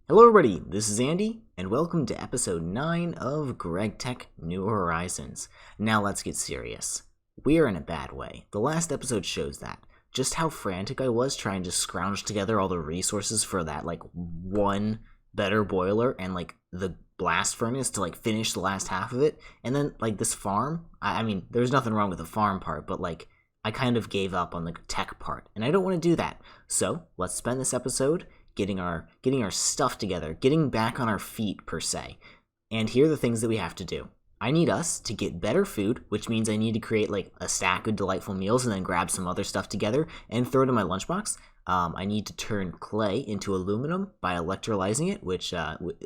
Hello everybody, this is Andy, and welcome to episode 9 of Gregtech New Horizons. Now let's get serious. We are in a bad way. The last episode shows that. Just how frantic I was trying to scrounge together all the resources for that, one better boiler and, the blast furnace to, finish the last half of it. And then, this farm, I mean, there's nothing wrong with the farm part, but, I kind of gave up on the tech part, and I don't want to do that. So, let's spend this episode getting our stuff together, getting back on our feet, per se. And here are the things that we have to do. I need us to get better food, which means I need to create, a stack of delightful meals and then grab some other stuff together and throw it in my lunchbox. I need to turn clay into aluminum by electrolyzing it, which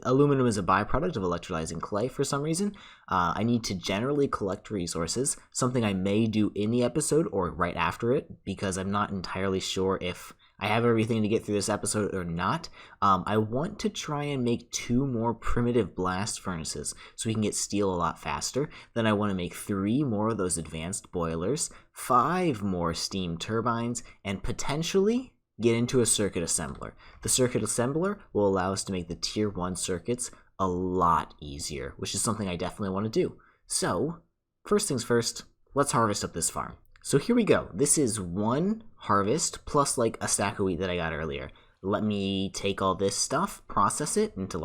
aluminum is a byproduct of electrolyzing clay for some reason. I need to generally collect resources, something I may do in the episode or right after it, because I'm not entirely sure if I have everything to get through this episode or not. I want to try and make 2 more primitive blast furnaces so we can get steel a lot faster. Then I want to make 3 more of those advanced boilers, 5 more steam turbines, and potentially get into a circuit assembler. The circuit assembler will allow us to make the tier 1 circuits a lot easier, which is something I definitely want to do. So, first things first, let's harvest up this farm. So here we go. This is 1 harvest plus a stack of wheat that I got earlier. Let me take all this stuff, process it into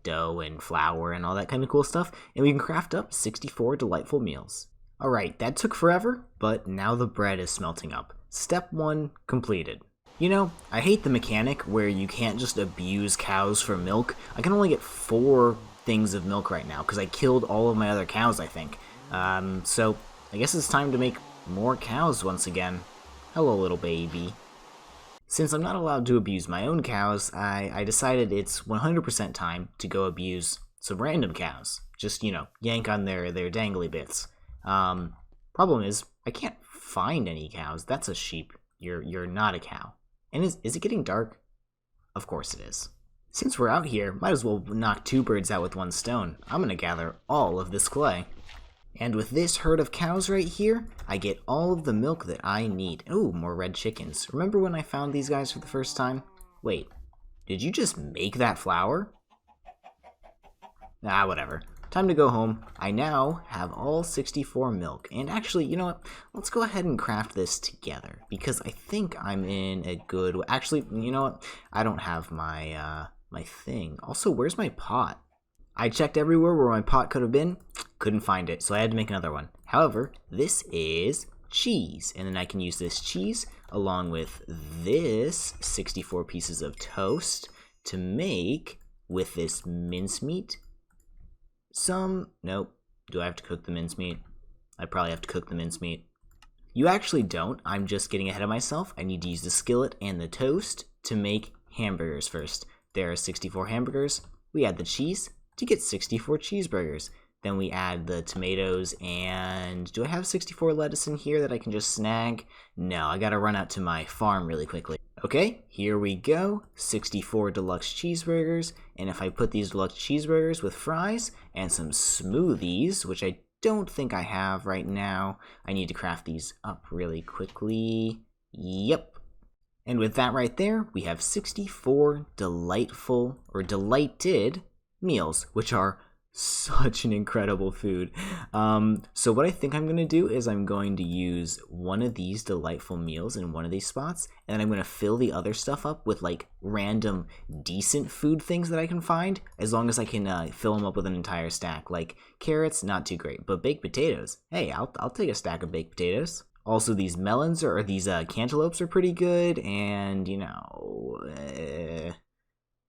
dough and flour and all that kind of cool stuff, and we can craft up 64 delightful meals. Alright, that took forever, but now the bread is smelting up. Step 1 completed. I hate the mechanic where you can't just abuse cows for milk. I can only get 4 things of milk right now because I killed all of my other cows, I think. So I guess it's time to make more cows once again. Hello, little baby. Since I'm not allowed to abuse my own cows, I decided it's 100% time to go abuse some random cows. Just, yank on their dangly bits. Problem is, I can't find any cows. That's a sheep. You're not a cow. And is it getting dark? Of course it is. Since we're out here, might as well knock 2 birds out with 1 stone. I'm gonna gather all of this clay. And with this herd of cows right here, I get all of the milk that I need. Ooh, more red chickens. Remember when I found these guys for the first time? Wait, did you just make that flour? Whatever. Time to go home. I now have all 64 milk. And actually, you know what? Let's go ahead and craft this together, because I think I'm in a good... Actually, you know what? I don't have my thing. Also, where's my pot? I checked everywhere where my pot could have been. Couldn't find it, so I had to make another one. However, this is cheese. And then I can use this cheese along with this 64 pieces of toast to make, with this mincemeat, nope. Do I have to cook the mincemeat? I probably have to cook the mincemeat. You actually don't. I'm just getting ahead of myself. I need to use the skillet and the toast to make hamburgers first. There are 64 hamburgers. We add the cheese to get 64 cheeseburgers. Then we add the tomatoes and... Do I have 64 lettuce in here that I can just snag? No, I gotta run out to my farm really quickly. Okay, here we go. 64 deluxe cheeseburgers. And if I put these deluxe cheeseburgers with fries and some smoothies, which I don't think I have right now, I need to craft these up really quickly. Yep. And with that right there, we have 64 delightful, or delighted, meals, which are such an incredible food. So what I think I'm going to do is I'm going to use one of these delightful meals in one of these spots, and then I'm going to fill the other stuff up with random decent food things that I can find, as long as I can fill them up with an entire stack. Like carrots, not too great, but baked potatoes, hey, I'll take a stack of baked potatoes. Also, these melons or these cantaloupes are pretty good, and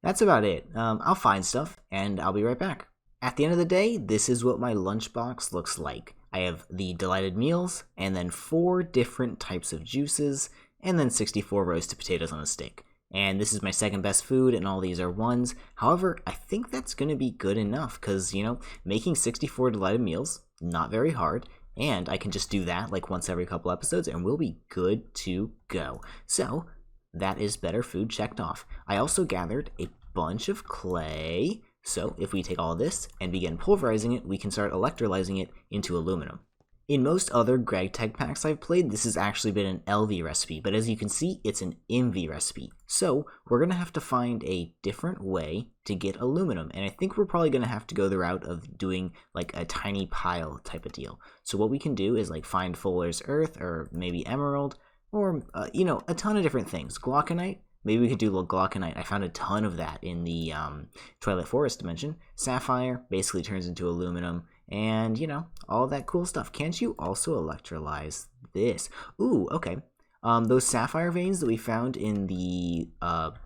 that's about it. I'll find stuff, and I'll be right back. At the end of the day, this is what my lunchbox looks like. I have the delighted meals, and then 4 different types of juices, and then 64 roasted potatoes on a stick. And this is my second best food, and all these are 1s. However, I think that's going to be good enough, because, making 64 delighted meals, not very hard, and I can just do that once every couple episodes, and we'll be good to go. So, that is better food checked off. I also gathered a bunch of clay. So if we take all this and begin pulverizing it, we can start electrolyzing it into aluminum. In most other Gregtech packs I've played, this has actually been an LV recipe, but as you can see, it's an MV recipe. So we're going to have to find a different way to get aluminum, and I think we're probably going to have to go the route of doing like a tiny pile type of deal. So what we can do is like find Fuller's Earth, or maybe Emerald, or, a ton of different things. Glauconite. Maybe we could do glauconite. I found a ton of that in the Twilight Forest dimension. Sapphire basically turns into aluminum, and, all that cool stuff. Can't you also electrolyze this? Ooh, okay. Those sapphire veins that we found in the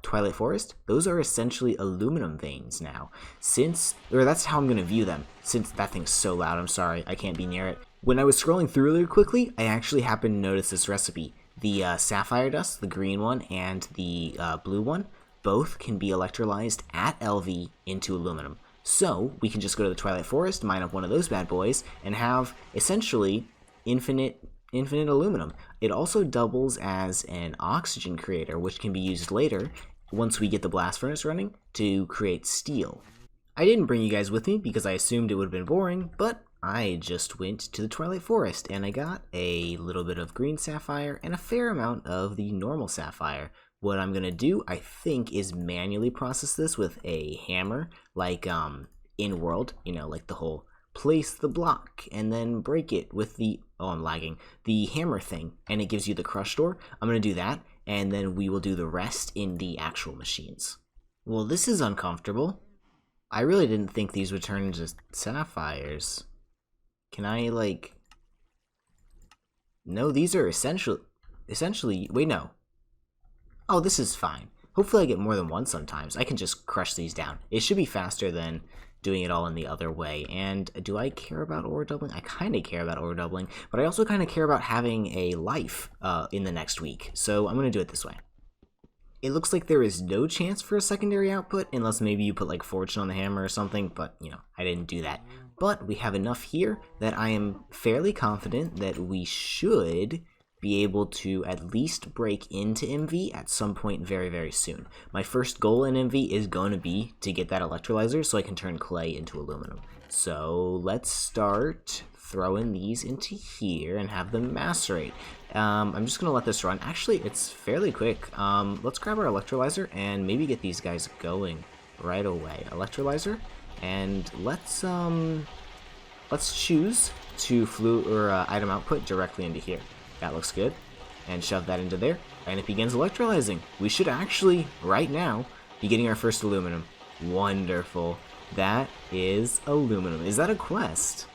Twilight Forest, those are essentially aluminum veins now. That's how I'm going to view them. Since that thing's so loud, I'm sorry, I can't be near it. When I was scrolling through really quickly, I actually happened to notice this recipe. The sapphire dust, the green one, and the blue one, both can be electrolyzed at LV into aluminum. So we can just go to the Twilight Forest, mine up one of those bad boys, and have essentially infinite aluminum. It also doubles as an oxygen creator, which can be used later once we get the blast furnace running to create steel. I didn't bring you guys with me because I assumed it would have been boring, but I just went to the Twilight Forest and I got a little bit of green sapphire and a fair amount of the normal sapphire. What I'm going to do, I think, is manually process this with a hammer, like in World, like the whole place the block and then break it with the, I'm lagging, the hammer thing, and it gives you the crush door. I'm going to do that, and then we will do the rest in the actual machines. Well, this is uncomfortable. I really didn't think these would turn into sapphires. Can I, No, these are essentially, wait, no. Oh, this is fine. Hopefully I get more than one sometimes. I can just crush these down. It should be faster than doing it all in the other way. And do I care about ore doubling? I kind of care about ore doubling, but I also kind of care about having a life in the next week. So I'm going to do it this way. It looks like there is no chance for a secondary output, unless maybe you put like fortune on the hammer or something, but I didn't do that. But we have enough here that I am fairly confident that we should be able to at least break into MV at some point very, very soon. My first goal in MV is going to be to get that electrolyzer so I can turn clay into aluminum. So let's start throwing these into here and have them macerate. I'm just going to let this run. Actually, it's fairly quick. Let's grab our electrolyzer and maybe get these guys going right away. Electrolyzer, and let's choose to item output directly into here. That looks good. And shove that into there, and it begins electrolyzing. We should actually, right now, be getting our first aluminum. Wonderful. That is aluminum. Is that a quest?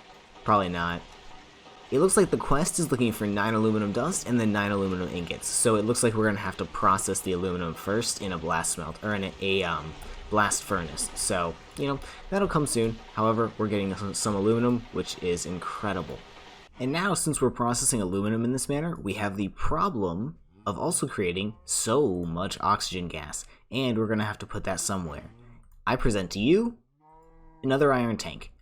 Probably not. It looks like the quest is looking for 9 aluminum dust and then 9 aluminum ingots. So it looks like we're going to have to process the aluminum first in a blast smelt, or in a blast furnace. So, that'll come soon. However, we're getting some aluminum, which is incredible. And now, since we're processing aluminum in this manner, we have the problem of also creating so much oxygen gas, and we're going to have to put that somewhere. I present to you another iron tank.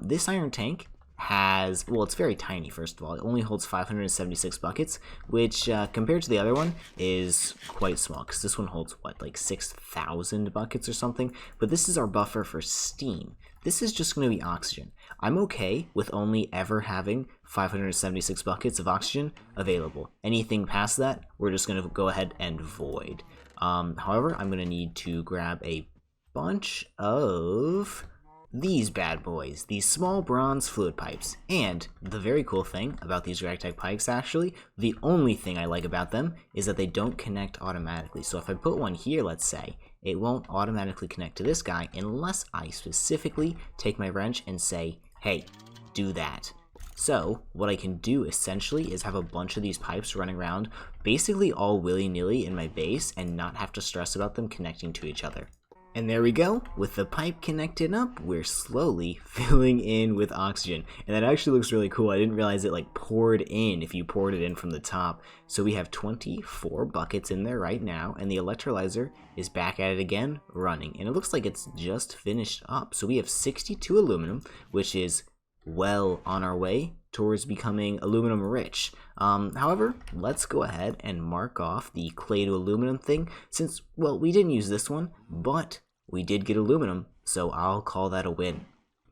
This iron tank has, well, it's very tiny, first of all. It only holds 576 buckets, which compared to the other one is quite small, because this one holds, what, like 6,000 buckets or something? But this is our buffer for steam. This is just going to be oxygen. I'm okay with only ever having 576 buckets of oxygen available. Anything past that, we're just going to go ahead and void. However, I'm going to need to grab a bunch of these bad boys, these small bronze fluid pipes. And the very cool thing about these Gregtech pipes, actually, the only thing I like about them is that they don't connect automatically. So if I put one here, let's say, it won't automatically connect to this guy unless I specifically take my wrench and say, hey, do that. So what I can do essentially is have a bunch of these pipes running around basically all willy-nilly in my base and not have to stress about them connecting to each other. And there we go, with the pipe connected up, we're slowly filling in with oxygen. And that actually looks really cool. I didn't realize it poured in if you poured it in from the top. So we have 24 buckets in there right now, and the electrolyzer is back at it again, running. And it looks like it's just finished up. So we have 62 aluminum, which is well on our way towards becoming aluminum rich. However, let's go ahead and mark off the clay to aluminum thing, since, well, we didn't use this one, but we did get aluminum, so I'll call that a win.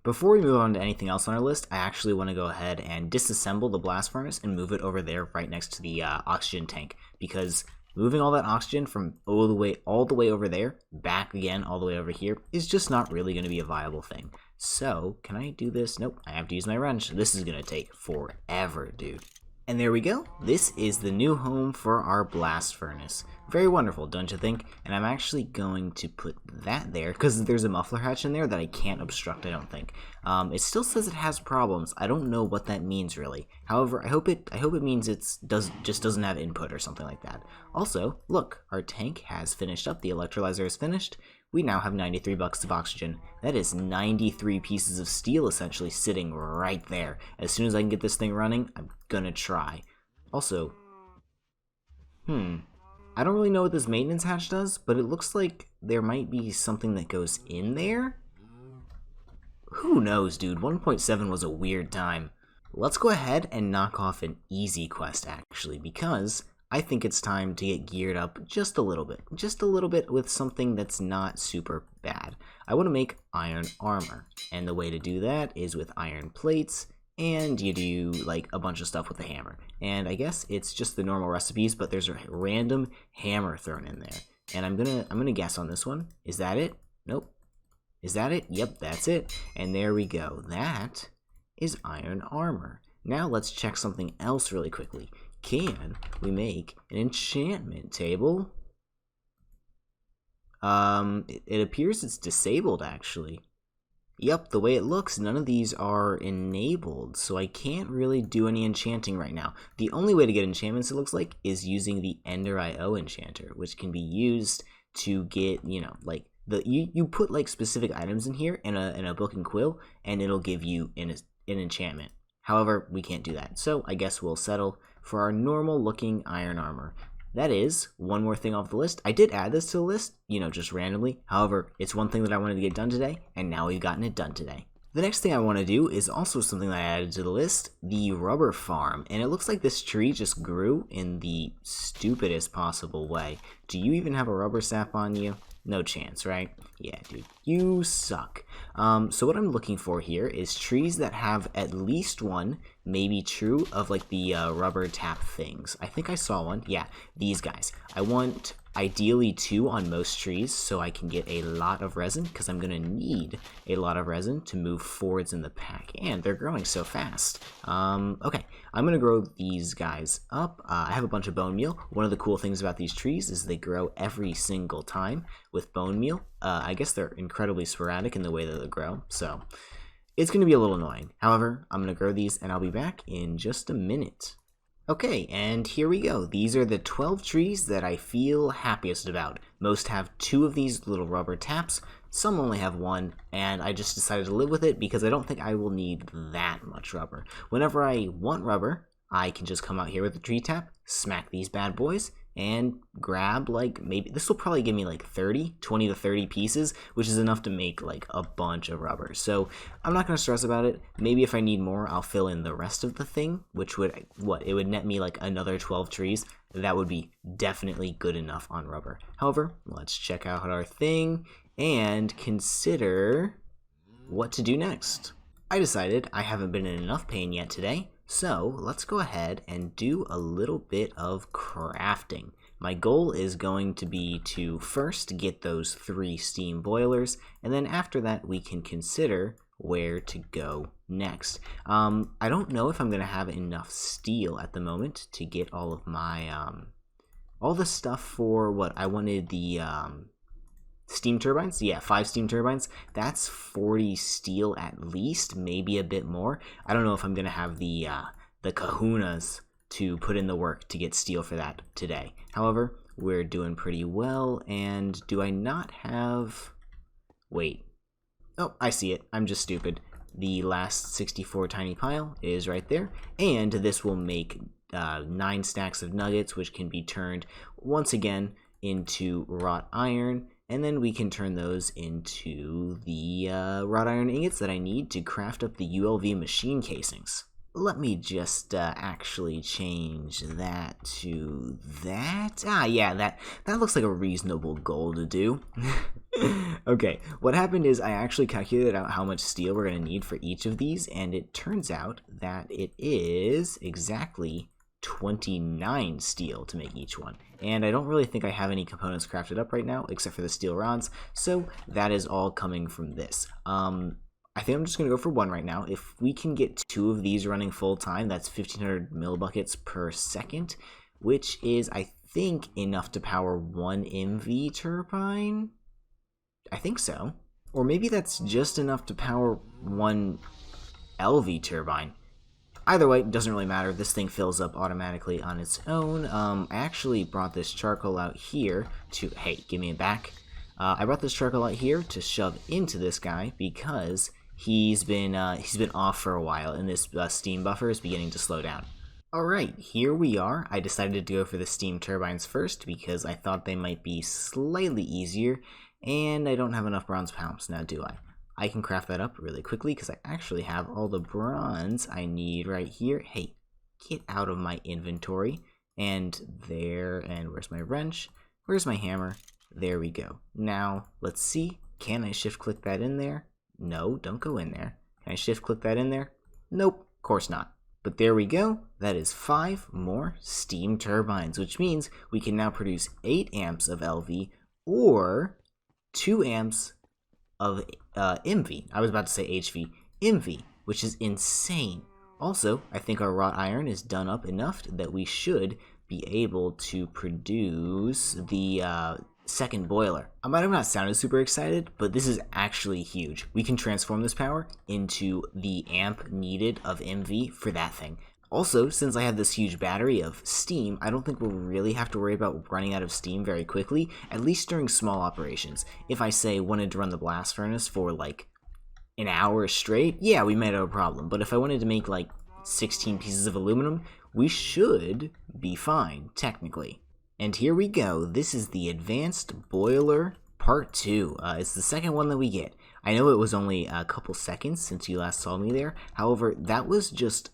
Before we move on to anything else on our list, I actually want to go ahead and disassemble the blast furnace and move it over there right next to the oxygen tank, because moving all that oxygen from all the way over there, back again all the way over here, is just not really going to be a viable thing. So, can I do this? Nope, I have to use my wrench. This is going to take forever, dude. And there we go. This is the new home for our blast furnace. Very wonderful, don't you think? And I'm actually going to put that there because there's a muffler hatch in there that I can't obstruct, I don't think. It still says it has problems. I don't know what that means really. However, I hope it means just doesn't have input or something like that. Also, look, our tank has finished up. The electrolyzer is finished. We now have 93 bucks of oxygen. That is 93 pieces of steel essentially sitting right there. As soon as I can get this thing running, I'm gonna try. Also, I don't really know what this maintenance hatch does, but it looks like there might be something that goes in there? Who knows, dude? 1.7 was a weird time. Let's go ahead and knock off an easy quest, actually, because I think it's time to get geared up just a little bit with something that's not super bad. I want to make iron armor, and the way to do that is with iron plates, and you do like a bunch of stuff with a hammer. And I guess it's just the normal recipes, but there's a random hammer thrown in there. And I'm gonna guess on this one. Is that it? Nope. Is that it? Yep, that's it. And there we go. That is iron armor. Now let's check something else really quickly. Can we make an enchantment table? It appears it's disabled, actually. Yep, the way it looks, none of these are enabled, so I can't really do any enchanting right now. The only way to get enchantments, it looks like, is using the Ender IO enchanter, which can be used to get, like, you put, like, specific items in here in a book and quill, and it'll give you an enchantment. However, we can't do that, so I guess we'll settle for our normal looking iron armor. That is one more thing off the list. I did add this to the list, just randomly. However, it's one thing that I wanted to get done today, and now we've gotten it done today. The next thing I want to do is also something that I added to the list, the rubber farm. And it looks like this tree just grew in the stupidest possible way. Do you even have a rubber sap on you? No chance, right? Yeah, dude, you suck. So what I'm looking for here is trees that have at least one, maybe two, of like the rubber tap things. I think I saw one. Yeah, these guys. I want ideally 2 on most trees so I can get a lot of resin, because I'm going to need a lot of resin to move forwards in the pack, and they're growing so fast. Okay, I'm going to grow these guys up. I have a bunch of bone meal. One of the cool things about these trees is they grow every single time with bone meal. I guess they're incredibly sporadic in the way that they grow, so it's going to be a little annoying. However, I'm going to grow these, and I'll be back in just a minute. Okay, and here we go. These are the 12 trees that I feel happiest about. Most have 2 of these little rubber taps, some only have 1, and I just decided to live with it because I don't think I will need that much rubber. Whenever I want rubber, I can just come out here with the tree tap, smack these bad boys, and grab, like, maybe, this will probably give me like 20 to 30 pieces, which is enough to make like a bunch of rubber. So I'm not going to stress about it. Maybe if I need more, I'll fill in the rest of the thing, which would, it would net me like another 12 trees. That would be definitely good enough on rubber. However, let's check out our thing and consider what to do next. I decided I haven't been in enough pain yet today, so let's go ahead and do a little bit of crafting. My goal is going to be to first get those 3 steam boilers, and then after that we can consider where to go next. I don't know if I'm going to have enough steel at the moment to get all of my, all the stuff for what I wanted, the, steam turbines. Yeah, 5 steam turbines. That's 40 steel at least, maybe a bit more. I don't know if I'm gonna have the kahunas to put in the work to get steel for that today. However, we're doing pretty well. And do I not have? Wait. Oh, I see it. I'm just stupid. The last 64 tiny pile is right there, and this will make 9 stacks of nuggets, which can be turned once again into wrought iron. And then we can turn those into the wrought iron ingots that I need to craft up the ULV machine casings. let me just actually change that to that. Ah, yeah, that looks like a reasonable goal to do. Okay, what happened is I actually calculated out how much steel we're going to need for each of these, and it turns out that it is exactly 29 steel to make each one. And I don't really think I have any components crafted up right now, except for the steel rods, so that is all coming from this. I think I'm just going to go for one right now. If we can get 2 of these running full time, that's 1500 millibuckets per second, which is, I think, enough to power 1 MV turbine? I think so. Or maybe that's just enough to power 1 LV turbine. Either way, it doesn't really matter. This thing fills up automatically on its own. I actually brought this charcoal out here to... Hey, give me it back. I brought this charcoal out here to shove into this guy because he's been off for a while, and this steam buffer is beginning to slow down. Alright, here we are. I decided to go for the steam turbines first because I thought they might be slightly easier, and I don't have enough bronze pumps now, do I? I can craft that up really quickly because I actually have all the bronze I need right here. Hey, get out of my inventory. And there, and where's my wrench? Where's my hammer? There we go. Now, let's see. Can I shift click that in there? No, don't go in there. Can I shift click that in there? Nope, of course not. But there we go. That is 5 more steam turbines, which means we can now produce 8 amps of LV or 2 amps of MV. I was about to say HV. MV, which is insane. Also, I think our wrought iron is done up enough that we should be able to produce the second boiler. I might have not sounded super excited, but this is actually huge. We can transform this power into the amp needed of MV for that thing. Also, since I have this huge battery of steam, I don't think we'll really have to worry about running out of steam very quickly, at least during small operations. If I, say, wanted to run the blast furnace for, like, an hour straight, yeah, we might have a problem. But if I wanted to make, like, 16 pieces of aluminum, we should be fine, technically. And here we go. This is the Advanced Boiler Part 2. It's the second one that we get. I know it was only a couple seconds since you last saw me there. However, that was just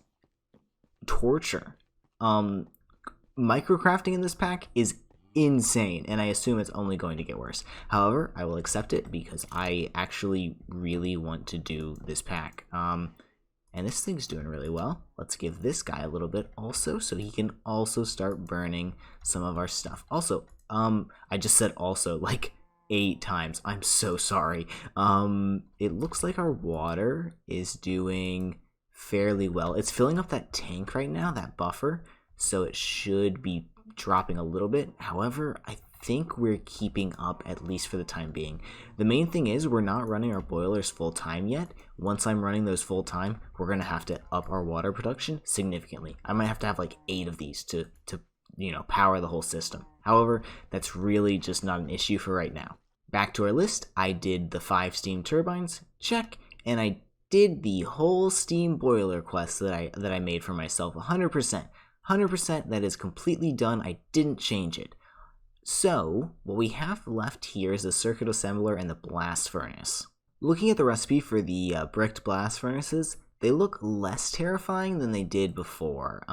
torture. Microcrafting in this pack is insane, and I assume it's only going to get worse. However, I will accept it because I actually really want to do this pack. And this thing's doing really well. Let's give this guy a little bit also, so he can also start burning some of our stuff. Also, I just said also like 8 times. I'm so sorry. It looks like our water is doing fairly well. It's filling up that tank right now, that buffer, so it should be dropping a little bit. However, I think we're keeping up, at least for the time being. The main thing is we're not running our boilers full time yet. Once I'm running those full time, we're going to have to up our water production significantly. I might have to have like 8 of these to power the whole system. However, that's really just not an issue for right now. Back to our list, I did the 5 steam turbines, check, and I did the whole steam boiler quest that I made for myself 100%. 100%, that is completely done. I didn't change it. So, what we have left here is the circuit assembler and the blast furnace. Looking at the recipe for the bricked blast furnaces, they look less terrifying than they did before.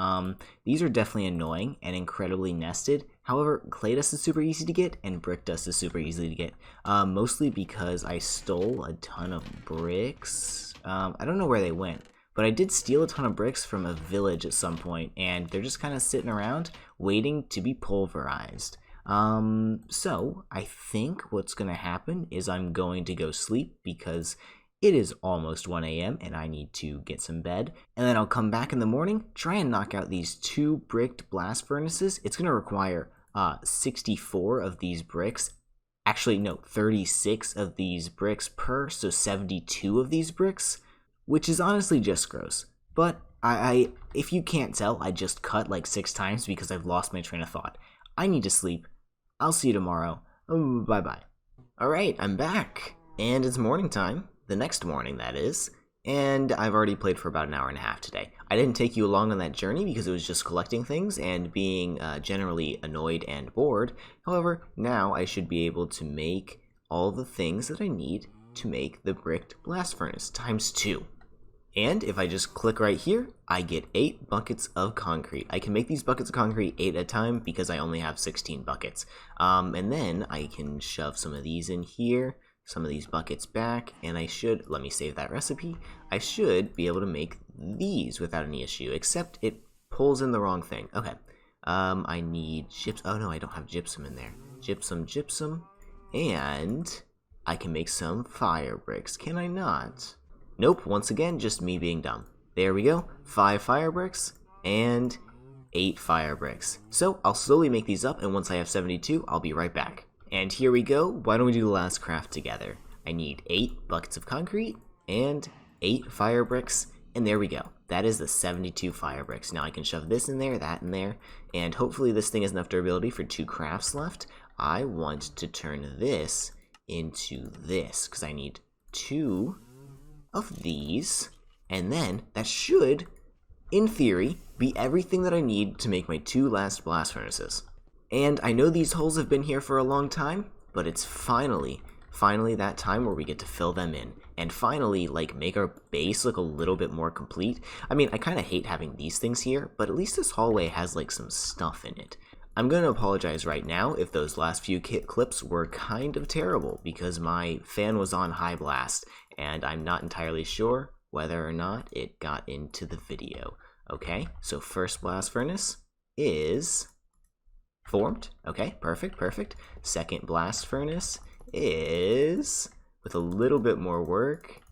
These are definitely annoying and incredibly nested. However, clay dust is super easy to get, and brick dust is super easy to get. Mostly because I stole a ton of bricks. I don't know where they went, but I did steal a ton of bricks from a village at some point, and they're just kind of sitting around waiting to be pulverized. So I think what's going to happen is I'm going to go sleep because it is almost 1 a.m. and I need to get some bed. And then I'll come back in the morning, try and knock out these 2 bricked blast furnaces. It's going to require 64 of these bricks. Actually, no, 36 of these bricks per, so 72 of these bricks, which is honestly just gross. But I if you can't tell, I just cut like 6 times because I've lost my train of thought. I need to sleep. I'll see you tomorrow. Bye-bye. Alright, I'm back. And it's morning time. The next morning, that is. And I've already played for about an hour and a half today. I didn't take you along on that journey because it was just collecting things and being generally annoyed and bored. However, now I should be able to make all the things that I need to make the bricked blast furnace times 2. And if I just click right here, I get 8 buckets of concrete. I can make these buckets of concrete 8 at a time because I only have 16 buckets. And then I can shove some of these in here, some of these buckets back, and I should, let me save that recipe, I should be able to make these without any issue, except it pulls in the wrong thing. Okay, I need gypsum. Oh no, I don't have gypsum in there. Gypsum, and I can make some fire bricks. Can I not? Nope, once again, just me being dumb. There we go, 5 fire bricks and 8 fire bricks. So I'll slowly make these up, and once I have 72, I'll be right back. And here we go. Why don't we do the last craft together? I need 8 buckets of concrete and 8 fire bricks, and there we go. That is the 72 fire bricks. Now I can shove this in there, that in there, and hopefully this thing has enough durability for 2 crafts left. I want to turn this into this, because I need 2 of these, and then that should, in theory, be everything that I need to make my 2 last blast furnaces. And I know these holes have been here for a long time, but it's finally that time where we get to fill them in, and finally, like, make our base look a little bit more complete. I mean, I kind of hate having these things here, but at least this hallway has, like, some stuff in it. I'm going to apologize right now if those last few clips were kind of terrible, because my fan was on high blast, and I'm not entirely sure whether or not it got into the video. Okay, so first blast furnace is formed. Okay, perfect. Second blast furnace is, with a little bit more work,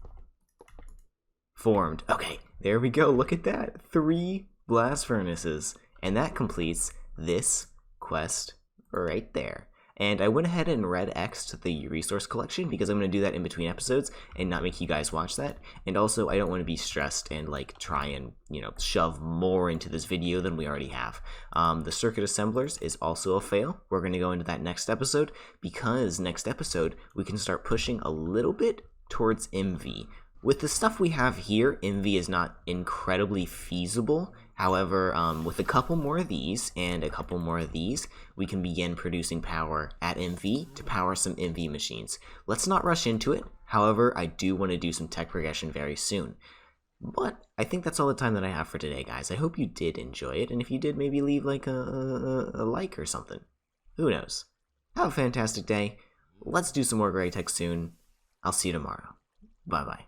formed. Okay, there we go. Look at that. 3 blast furnaces. And that completes this quest right there. And I went ahead and red X'd the resource collection because I'm going to do that in between episodes and not make you guys watch that. And also, I don't want to be stressed and like try and, shove more into this video than we already have. The circuit assemblers is also a fail. We're going to go into that next episode because next episode we can start pushing a little bit towards MV. With the stuff we have here, MV is not incredibly feasible. However, with a couple more of these and a couple more of these, we can begin producing power at MV to power some MV machines. Let's not rush into it. However, I do want to do some tech progression very soon. But I think that's all the time that I have for today, guys. I hope you did enjoy it, and if you did, maybe leave like a like or something. Who knows? Have a fantastic day. Let's do some more Gregtech soon. I'll see you tomorrow. Bye-bye.